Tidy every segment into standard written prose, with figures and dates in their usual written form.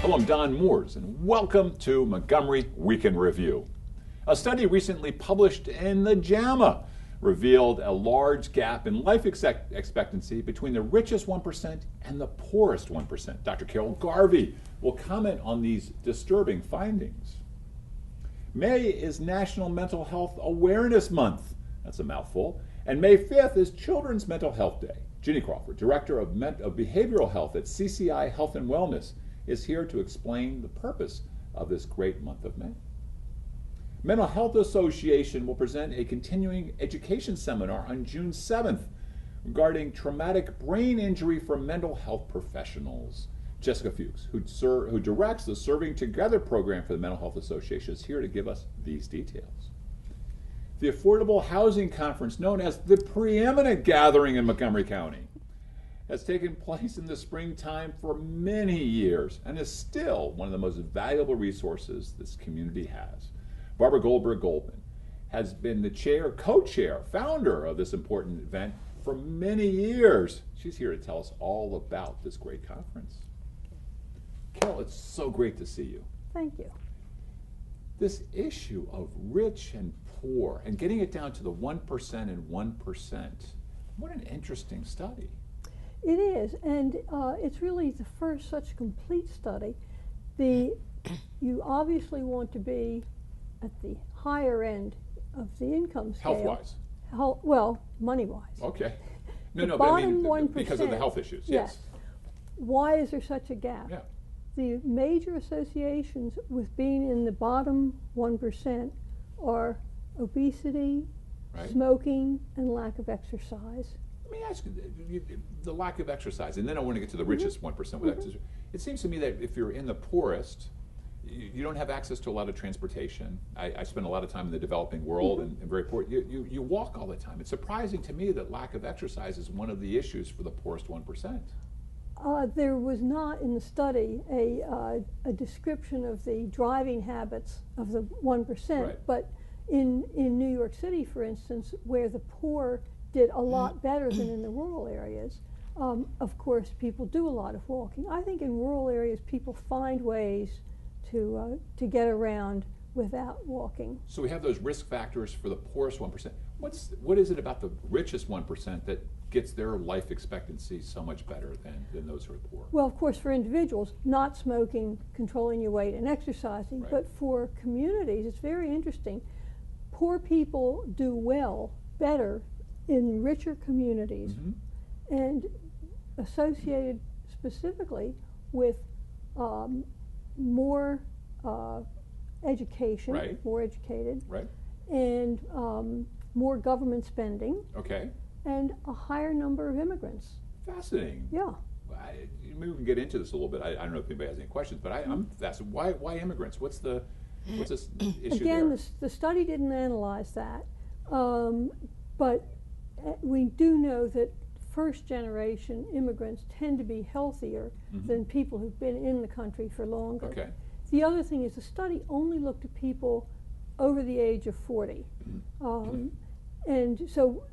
Hello, I'm Don Moores, and welcome to Montgomery Weekend Review. A study recently published in the JAMA revealed a large gap in life expectancy between the richest 1% and the poorest 1%. Dr. Carol Garvey will comment on these disturbing findings. May is National Mental Health Awareness Month. That's a mouthful. And May 5th is Children's Mental Health Day. Ginny Crawford, Director of Behavioral Health at CCI Health and Wellness, is here to explain the purpose of this great month of May. Mental Health Association will present a continuing education seminar on June 7th regarding traumatic brain injury for mental health professionals. Jessica Fuchs, who directs the Serving Together program for the Mental Health Association, is here to give us these details. The Affordable Housing Conference, known as the preeminent gathering in Montgomery County, has taken place in the springtime for many years and is still one of the most valuable resources this community has. Barbara Goldberg-Goldman has been the co-chair, founder of this important event for many years. She's here to tell us all about this great conference. Carol, it's so great to see you. Thank you. This issue of rich and poor and getting it down to the 1% and 1%, what an interesting study. It is, and it's really the first such complete study. You obviously want to be at the higher end of the income scale. Health-wise? Well, money-wise. Okay. But I mean, 1%, because of the health issues, yes. Why is there such a gap? Yeah. The major associations with being in the bottom 1% are obesity, right, smoking, and lack of exercise. Let me ask you, the lack of exercise, and then I want to get to the richest 1% with exercise. It seems to me that if you're in the poorest, you don't have access to a lot of transportation. I spend a lot of time in the developing world and very poor. You walk all the time. It's surprising to me that lack of exercise is one of the issues for the poorest 1%. There was not in the study a description of the driving habits of the 1%, right, but in New York City, for instance, where the poor did a lot better than in the rural areas, of course, people do a lot of walking. I think in rural areas, people find ways to get around without walking. So we have those risk factors for the poorest 1%. What is it about the richest 1% that gets their life expectancy so much better than those who are poor? Well, of course, for individuals, not smoking, controlling your weight, and exercising. Right. But for communities, it's very interesting. Poor people do better in richer communities, and associated specifically with more education, right, more educated, right, and more government spending, okay, and a higher number of immigrants. Fascinating. Yeah. Maybe we can get into this a little bit. I don't know if anybody has any questions, but I'm fascinated. Why immigrants? What's this issue Again, there? the study didn't analyze that, but we do know that first-generation immigrants tend to be healthier than people who've been in the country for longer. Okay. The other thing is the study only looked at people over the age of 40. And so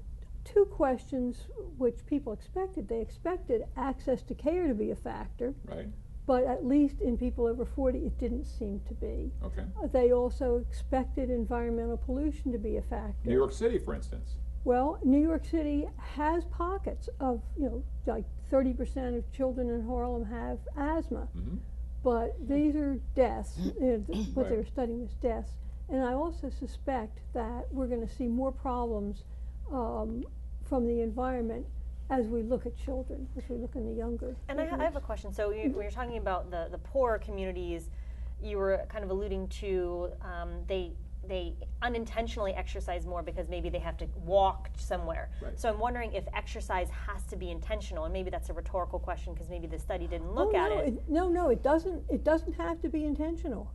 two questions which people expected. They expected access to care to be a factor, right, but at least in people over 40 it didn't seem to be. Okay. They also expected environmental pollution to be a factor. New York City, for instance. Well, New York City has pockets of, like 30% of children in Harlem have asthma. But these are deaths. What they were studying was deaths. And I also suspect that we're going to see more problems from the environment as we look at children, as we look in the younger. And I have a question. So when you're talking about the poorer communities, you were kind of alluding to they unintentionally exercise more because maybe they have to walk somewhere. Right. So I'm wondering if exercise has to be intentional, and maybe that's a rhetorical question because maybe the study didn't look at it. No, it doesn't. It doesn't have to be intentional.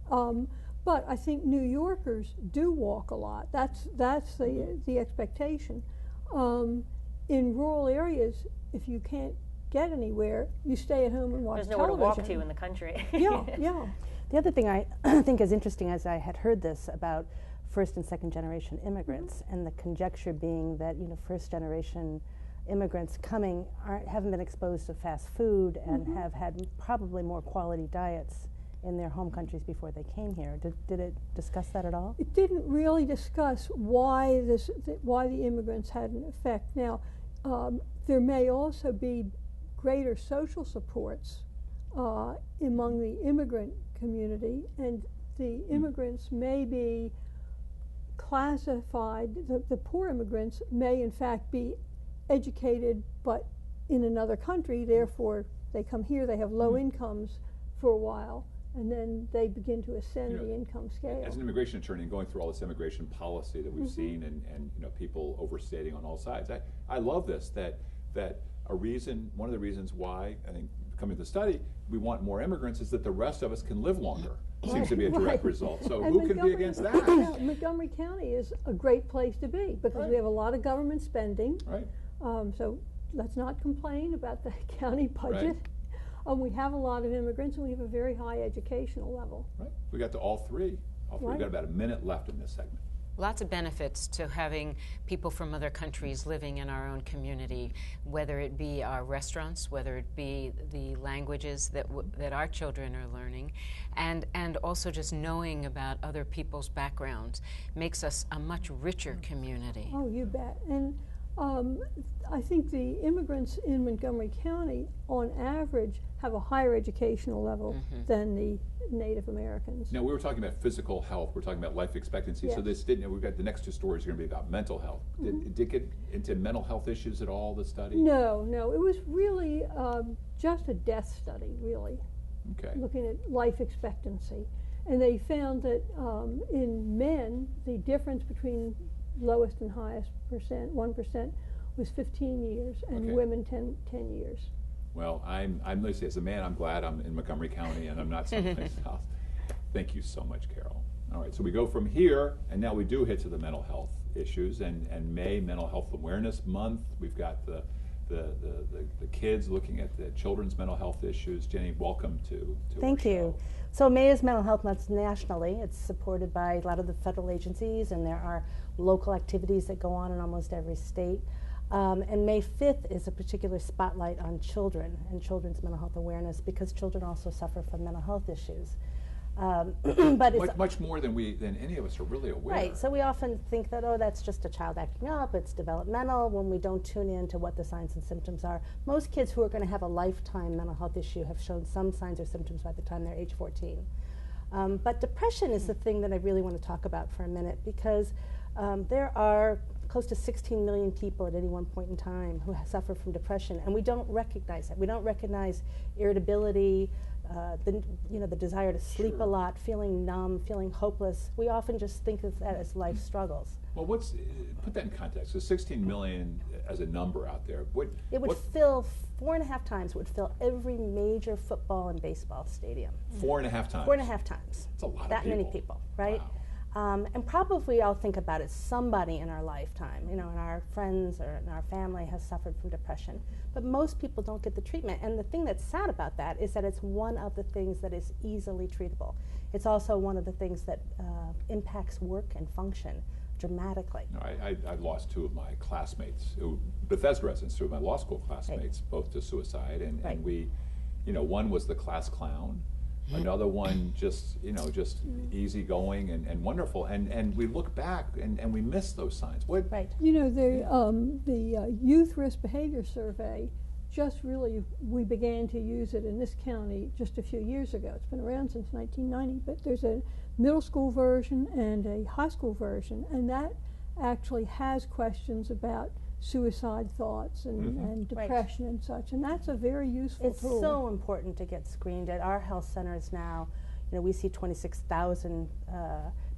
But I think New Yorkers do walk a lot. That's the expectation. In rural areas, if you can't get anywhere, you stay at home and watch television. There's nowhere to walk to in the country. Yeah. The other thing I think is interesting, as I had heard this about first and second generation immigrants, and the conjecture being that first generation immigrants haven't been exposed to fast food and have had probably more quality diets in their home countries before they came here. Did it discuss that at all? It didn't really discuss why why the immigrants had an effect. Now, there may also be greater social supports among the immigrant community, and the immigrants may be classified, the poor immigrants may in fact be educated but in another country, therefore they come here, they have low incomes for a while, and then they begin to ascend the income scale. As an immigration attorney, going through all this immigration policy that we've seen, and people overstating on all sides, I love this, that one of the reasons why I think coming to the study we want more immigrants is that the rest of us can live longer. Seems to be a direct result. So And who can be against that? Montgomery County is a great place to be because we have a lot of government spending. Right. So let's not complain about the county budget. We have a lot of immigrants, and we have a very high educational level. Right. We got to all three. We've got about a minute left in this segment. Lots of benefits to having people from other countries living in our own community, whether it be our restaurants, whether it be the languages that our children are learning, and also just knowing about other people's backgrounds makes us a much richer community. Oh, you bet. And I think the immigrants in Montgomery County, on average, have a higher educational level than the Native Americans. Now, we were talking about physical health. We're talking about life expectancy. Yes. So this didn't. We've got the next two stories are going to be about mental health. Did it get into mental health issues at all? The study? No. It was really just a death study, really. Okay. Looking at life expectancy, and they found that in men, the difference between lowest and highest 1% was 15 years, and women 10 years. Well, I'm Lucy. As a man, I'm glad I'm in Montgomery County and I'm not someplace else. Thank you so much, Carol. All right, so we go from here, and now we do hit to the mental health issues, and May, Mental Health Awareness Month. We've got the kids looking at the children's mental health issues. Jenny, welcome to Thank our you. show. So May is Mental Health Month nationally. It's supported by a lot of the federal agencies, and there are local activities that go on in almost every state. And May 5th is a particular spotlight on children and children's mental health awareness, because children also suffer from mental health issues. But it's much more than any of us are really aware. Right, so we often think that, oh, that's just a child acting up, it's developmental, when we don't tune in to what the signs and symptoms are. Most kids who are going to have a lifetime mental health issue have shown some signs or symptoms by the time they're age 14. But depression is the thing that I really want to talk about for a minute, because there are close to 16 million people at any one point in time who suffer from depression, and we don't recognize it. We don't recognize irritability, the desire to sleep a lot, feeling numb, feeling hopeless. We often just think of that as life struggles. Well, put that in context. So 16 million as a number out there. It would fill 4.5 times. It would fill every major football and baseball stadium. 4.5 times. 4.5 times. That's a lot of people. That many people, right? Wow. And probably I'll think about it, somebody in our lifetime, in our friends or in our family has suffered from depression. But most people don't get the treatment. And the thing that's sad about that is that it's one of the things that is easily treatable. It's also one of the things that impacts work and function dramatically. No, I lost two of my classmates, Bethesda residents, two of my law school classmates, both to suicide. And we, one was the class clown. Another one just easygoing and wonderful, and we look back and we miss those signs. Right. The Youth Risk Behavior Survey, we began to use it in this county just a few years ago. It's been around since 1990, but there's a middle school version and a high school version, and that actually has questions about suicide thoughts and depression and such, and that's a very useful tool. It's so important to get screened. At our health centers now, we see 26,000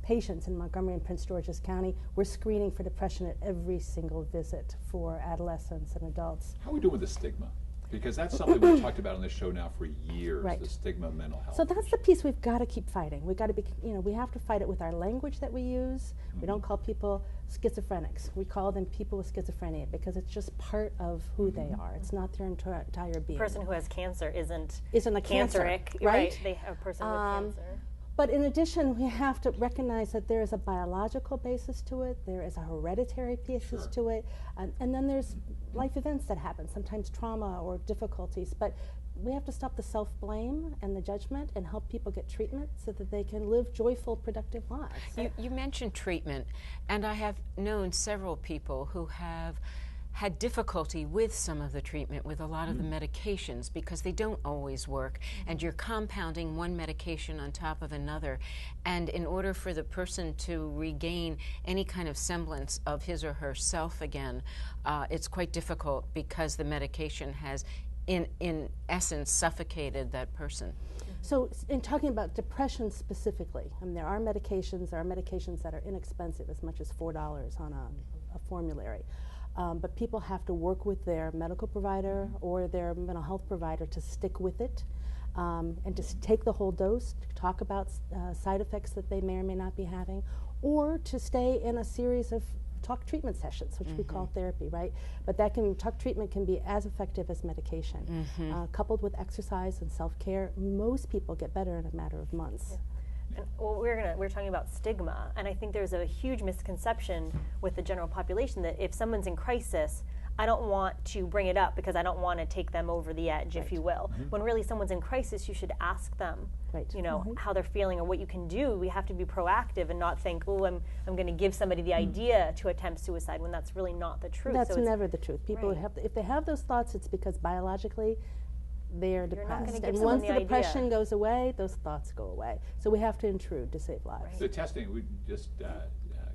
patients in Montgomery and Prince George's County. We're screening for depression at every single visit for adolescents and adults. How are we doing with the stigma? Because that's something we've talked about on this show now for years, the stigma of mental health. So that's the piece we've got to keep fighting. We've got to be, we have to fight it with our language that we use. We don't call people schizophrenics. We call them people with schizophrenia, because it's just part of who they are. It's not their entire being. A person who has cancer isn't a cancer, right? They have a person with cancer. But in addition, we have to recognize that there is a biological basis to it, there is a hereditary basis to it, and then there's life events that happen, sometimes trauma or difficulties. But we have to stop the self-blame and the judgment and help people get treatment so that they can live joyful, productive lives. You mentioned treatment, and I have known several people who have had difficulty with some of the treatment, with a lot of the medications, because they don't always work, and you're compounding one medication on top of another. And in order for the person to regain any kind of semblance of his or herself again, it's quite difficult because the medication has, in essence, suffocated that person. So in talking about depression specifically, I mean, there are medications that are inexpensive, as much as $4 on a formulary. But people have to work with their medical provider or their mental health provider to stick with it and to take the whole dose, to talk about side effects that they may or may not be having, or to stay in a series of talk treatment sessions, which we call therapy, right? But talk treatment can be as effective as medication. Coupled with exercise and self-care, most people get better in a matter of months. Yeah. And, well, we're talking about stigma, and I think there's a huge misconception with the general population that if someone's in crisis, I don't want to bring it up because I don't want to take them over the edge, if you will. When really someone's in crisis, you should ask them, you know, how they're feeling or what you can do. We have to be proactive and not think, oh, I'm going to give somebody the idea to attempt suicide, when that's really not the truth. That's never the truth. People if they have those thoughts, it's because biologically they are depressed. And once the depression goes away, those thoughts go away. So we have to intrude to save lives. The testing, we just,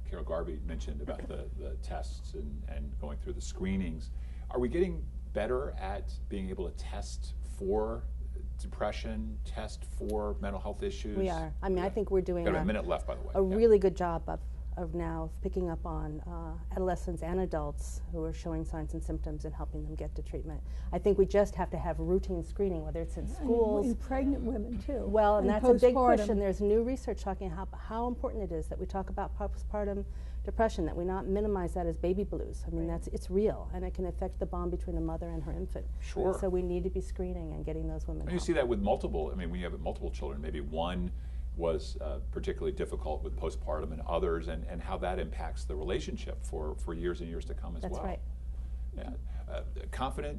Carol Garvey mentioned about the tests and going through the screenings. Are we getting better at being able to test for depression, test for mental health issues? We are. I mean, I think we're doing Got a minute left, by the way. A really good job of now picking up on adolescents and adults who are showing signs and symptoms and helping them get to treatment. I think we just have to have routine screening, whether it's in schools. And pregnant women, too. Well, and that's a big push, and there's new research talking how important it is that we talk about postpartum depression, that we not minimize that as baby blues. I mean, it's real, and it can affect the bond between the mother and her infant. Sure. And so we need to be screening and getting those women And you see that with multiple, I mean, when you have multiple children, maybe one was particularly difficult with postpartum and others, and how that impacts the relationship for years and years to come as well. That's right. Yeah.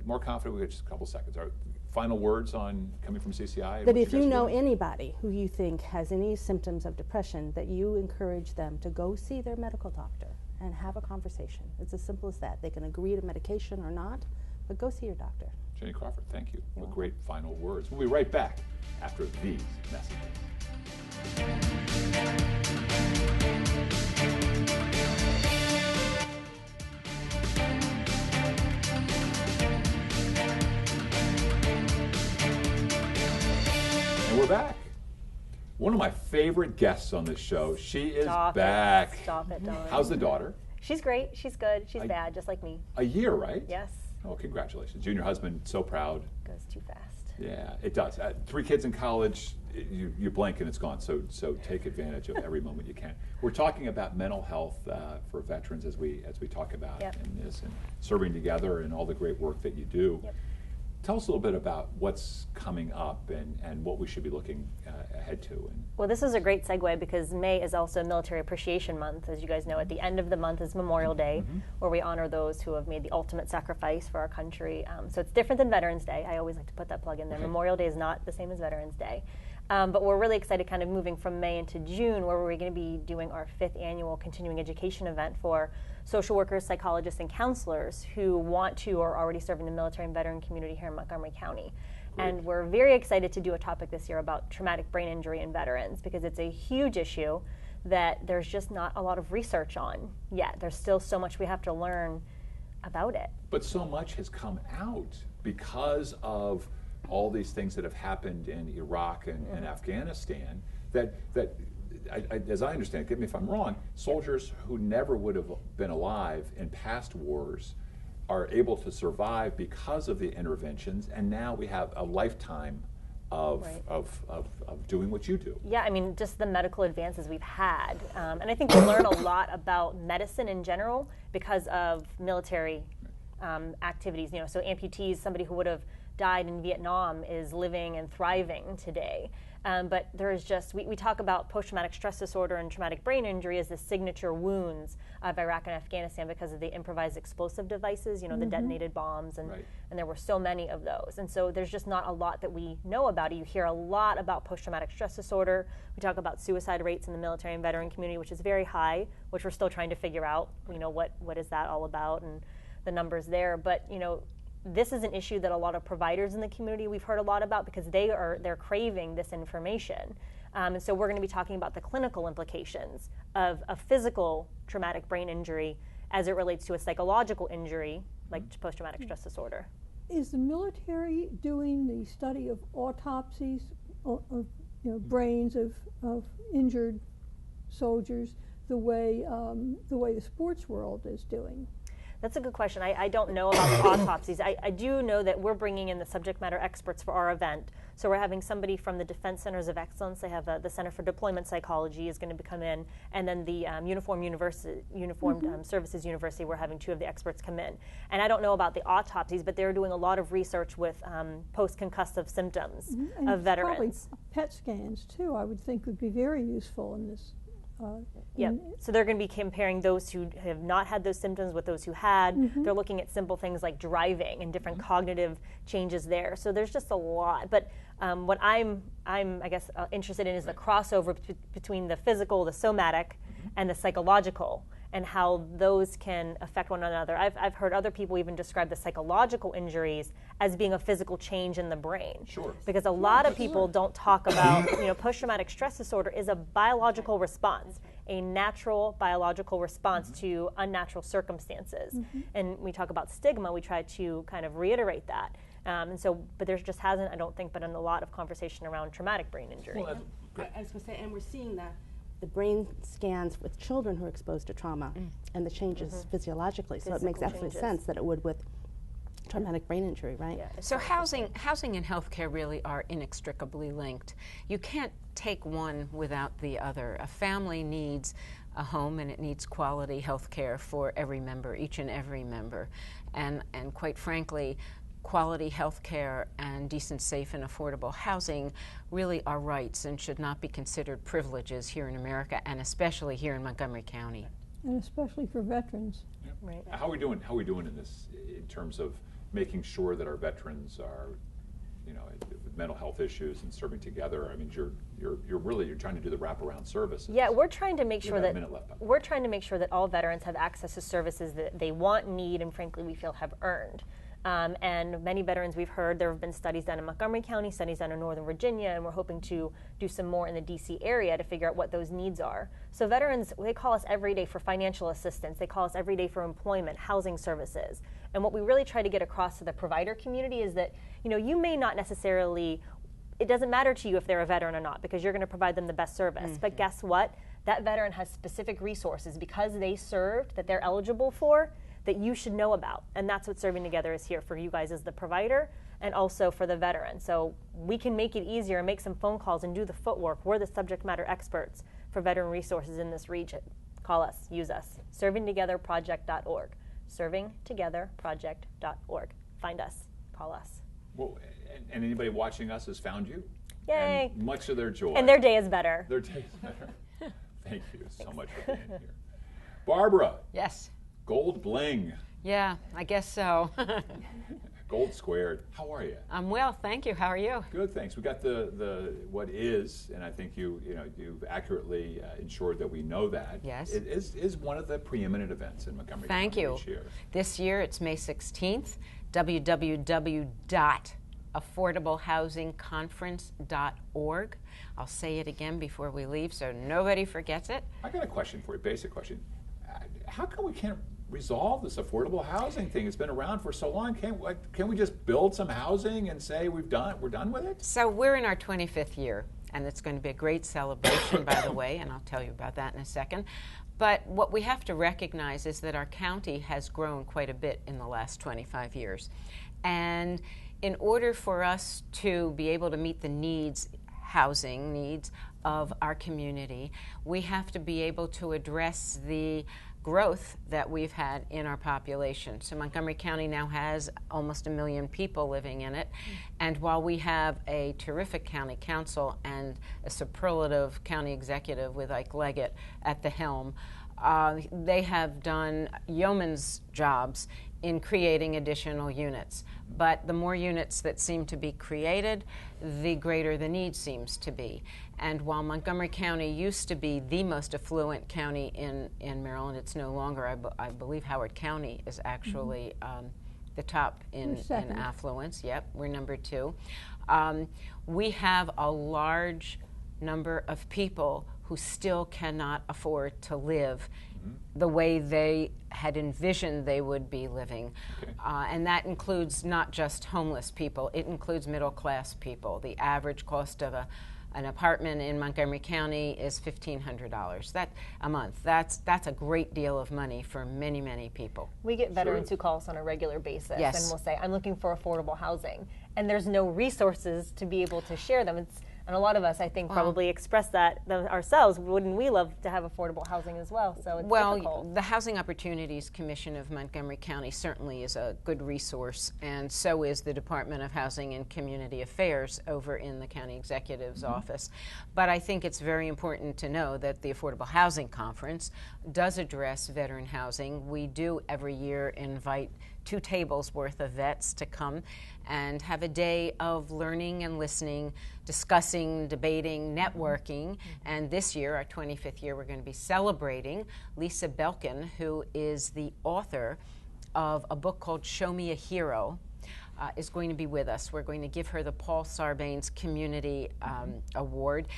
More confident, we got just a couple seconds. Our final words on coming from CCI? That if you know anybody who you think has any symptoms of depression, that you encourage them to go see their medical doctor and have a conversation. It's as simple as that. They can agree to medication or not, but go see your doctor. Jenny Crawford, thank you. What great final words. We'll be right back after these messages. And we're back. One of my favorite guests on this show. She is back. Stop it, Dawn. How's the daughter? She's great. She's good. She's bad, just like me. A year, right? Yes. Oh, congratulations. You and your husband, so proud. Goes too fast. Yeah, it does. 3 kids in college, you blink and it's gone. So take advantage of every moment you can. We're talking about mental health for veterans as we talk about in this, and serving together and all the great work that you do. Yep. Tell us a little bit about what's coming up and what we should be looking ahead to. Well, this is a great segue because May is also Military Appreciation Month. As you guys know, at the end of the month is Memorial Day, where we honor those who have made the ultimate sacrifice for our country. So it's different than Veterans Day. I always like to put that plug in there. Okay. Memorial Day is not the same as Veterans Day. But we're really excited kind of moving from May into June, where we're going to be doing our 5th annual continuing education event for social workers, psychologists, and counselors who want to or are already serving the military and veteran community here in Montgomery County. Great. And we're very excited to do a topic this year about traumatic brain injury in veterans, because it's a huge issue that there's just not a lot of research on yet. There's still so much we have to learn about it. But so much has come out because of all these things that have happened in Iraq and Afghanistan that as I understand it, get me if I'm wrong, soldiers who never would have been alive in past wars are able to survive because of the interventions, and now we have a lifetime of doing what you do. Yeah, I mean, just the medical advances we've had. And I think we learn a lot about medicine in general because of military activities. You know, so amputees, somebody who would have died in Vietnam is living and thriving today. But there is just, we talk about post-traumatic stress disorder and traumatic brain injury as the signature wounds of Iraq and Afghanistan because of the improvised explosive devices, the detonated bombs, and there were so many of those. And so there's just not a lot that we know about it. You hear a lot about post-traumatic stress disorder. We talk about suicide rates in the military and veteran community, which is very high, which we're still trying to figure out, what is that all about and the numbers there. But, this is an issue that a lot of providers in the community we've heard a lot about because they're craving this information. And so we're going to be talking about the clinical implications of a physical traumatic brain injury as it relates to a psychological injury like post-traumatic stress disorder. Is the military doing the study of autopsies of brains of injured soldiers the way the sports world is doing? That's a good question. I don't know about the autopsies. I do know that we're bringing in the subject matter experts for our event. So we're having somebody from the Defense Centers of Excellence. They have the Center for Deployment Psychology is going to come in, and then the Uniformed Services University. We're having two of the experts come in. And I don't know about the autopsies, but they're doing a lot of research with post-concussive symptoms of veterans. Probably PET scans too. I would think would be very useful in this. So they're going to be comparing those who have not had those symptoms with those who had. They're looking at simple things like driving and different cognitive changes there. So there's just a lot. But what I'm I guess interested in is the crossover between the physical, the somatic, and the psychological, and how those can affect one another. I've heard other people even describe the psychological injuries as being a physical change in the brain. Sure. Because a lot of people don't talk about, post-traumatic stress disorder is a biological response, a natural biological response to unnatural circumstances. And we talk about stigma, we try to kind of reiterate that. But there just hasn't, I don't think, been a lot of conversation around traumatic brain injury. Well, I was going to say, and we're seeing the brain scans with children who are exposed to trauma and the changes physiologically. So it makes absolute sense that it would with traumatic brain injury, right? Yeah, so housing and healthcare really are inextricably linked. You can't take one without the other. A family needs a home and it needs quality healthcare for every member, each and every member. And quite frankly, quality health care and decent, safe, and affordable housing really are rights and should not be considered privileges here in America, and especially here in Montgomery County. And especially for veterans. Yeah. Right. How are we doing in this in terms of making sure that our veterans are, with mental health issues and serving together? I mean, you're trying to do the wraparound services. Yeah, we're trying to make sure that all veterans have access to services that they want, need, and frankly we feel have earned. And many veterans we've heard, there have been studies done in Montgomery County, studies done in Northern Virginia, and we're hoping to do some more in the DC area to figure out what those needs are. So veterans, they call us every day for financial assistance. They call us every day for employment, housing services. And what we really try to get across to the provider community is that, you may not necessarily, it doesn't matter to you if they're a veteran or not, because you're going to provide them the best service. But guess what? That veteran has specific resources because they served that they're eligible for, that you should know about. And that's what Serving Together is here for you guys as the provider and also for the veteran. So we can make it easier and make some phone calls and do the footwork. We're the subject matter experts for veteran resources in this region. Call us, use us. ServingTogetherProject.org. ServingTogetherProject.org. Find us, call us. Well, and anybody watching us has found you? Yay. And much to their joy. And their day is better. Their day is better. Thank you so much for being here. Barbara. Yes. Gold bling. Yeah, I guess so. Gold squared. How are you? I'm well, thank you. How are you? Good, thanks. We got the what is, and I think you've accurately ensured that we know that. Yes. It is one of the preeminent events in Montgomery County this year. This year it's May 16th. www.affordablehousingconference.org. I'll say it again before we leave so nobody forgets it. I got a question for you, basic question. How come we can't resolve this affordable housing thing? It's been around for so long. Can't we just build some housing and say we're done with it? So we're in our 25th year, and it's going to be a great celebration, by the way, and I'll tell you about that in a second. But what we have to recognize is that our county has grown quite a bit in the last 25 years. And in order for us to be able to meet the needs, housing needs of our community, we have to be able to address the growth that we've had in our population. So Montgomery County now has almost 1 million people living in it. And while we have a terrific county council and a superlative county executive with Ike Leggett at the helm, they have done yeoman's jobs in creating additional units. But the more units that seem to be created, the greater the need seems to be. And while Montgomery County used to be the most affluent county in Maryland, it's no longer. I believe Howard County is actually the top in affluence. Yep, we're number 2. We have a large number of people who still cannot afford to live the way they had envisioned they would be living. Okay. And that includes not just homeless people, it includes middle-class people. The average cost of an apartment in Montgomery County is $1,500 a month. That's a great deal of money for many, many people. We get veterans who call us on a regular basis and will say, I'm looking for affordable housing. And there's no resources to be able to share them. And a lot of us, I think, probably express that ourselves. Wouldn't we love to have affordable housing as well? So it's difficult. The Housing Opportunities Commission of Montgomery County certainly is a good resource, and so is the Department of Housing and Community Affairs over in the County Executive's office. But I think it's very important to know that the Affordable Housing Conference does address veteran housing. We do every year invite 2 tables worth of vets to come and have a day of learning and listening, discussing, debating, networking. And this year, our 25th year, we're going to be celebrating Lisa Belkin, who is the author of a book called Show Me a Hero, is going to be with us. We're going to give her the Paul Sarbanes Community Award.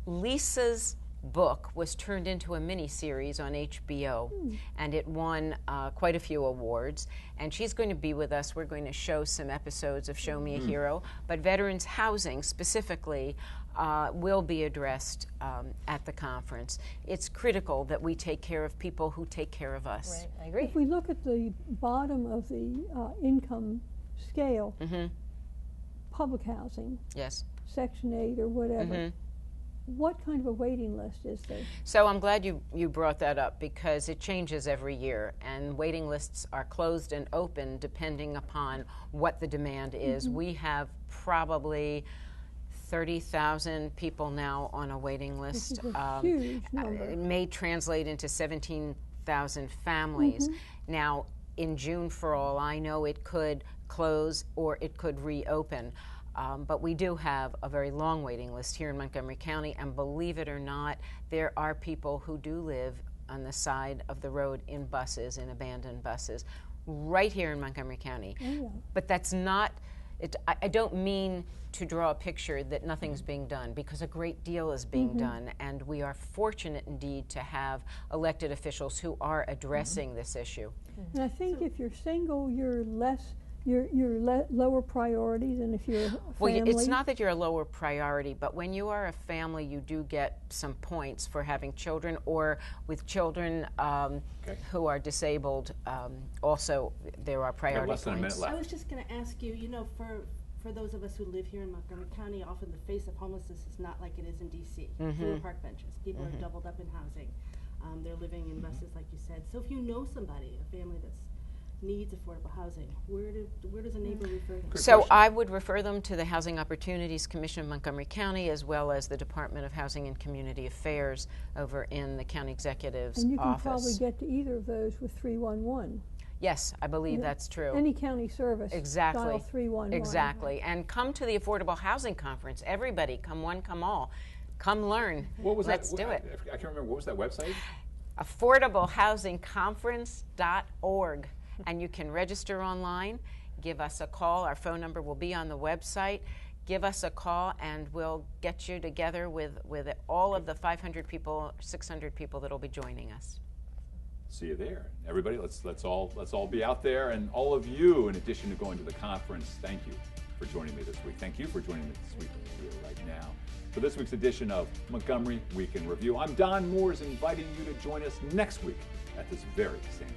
Lisa's book was turned into a mini-series on HBO, and it won quite a few awards. And she's going to be with us. We're going to show some episodes of Show Me a Hero, but veterans housing specifically will be addressed at the conference. It's critical that we take care of people who take care of us. Right, I agree. If we look at the bottom of the income scale, public housing, yes, Section 8 or whatever, what kind of a waiting list is there? So I'm glad you brought that up, because it changes every year, and waiting lists are closed and open depending upon what the demand is. We have probably 30,000 people now on a waiting list. This is a huge number. It may translate into 17,000 families. Now, in June, for all I know, it could close or it could reopen. But we do have a very long waiting list here in Montgomery County, and believe it or not, there are people who do live on the side of the road in buses, in abandoned buses, right here in Montgomery County. But that's not, I don't mean to draw a picture that nothing's being done, because a great deal is being done, and we are fortunate indeed to have elected officials who are addressing this issue. And I think if you're single, you're lower priority than if you're a family. Well, it's not that you're a lower priority, but when you are a family, you do get some points for having children, or with children who are disabled. Also, there are priority less than a minute left. I was just going to ask you, for those of us who live here in Montgomery County, often the face of homelessness is not like it is in D.C. Fewer park benches. People are doubled up in housing. They're living in buses, like you said. So if you know somebody, a family that's needs affordable housing, where does a neighbor refer them? So I would refer them to the Housing Opportunities Commission of Montgomery County, as well as the Department of Housing and Community Affairs over in the County Executive's office. And you can probably get to either of those with 311. Yes, I believe that's true. Any county service, dial 311. Exactly. And come to the Affordable Housing Conference. Everybody, come one, come all. Come learn. What was Let's that? do it. I can't remember. What was that website? AffordableHousingConference.org. And you can register online, give us a call. Our phone number will be on the website. Give us a call, and we'll get you together with all of the 500 people, 600 people that will be joining us. See you there, everybody. Let's all be out there, and all of you, in addition to going to the conference, thank you for joining me this week. Thank you for joining me this week here right now for this week's edition of Montgomery Week in Review. I'm Don Moores, inviting you to join us next week at this very same time.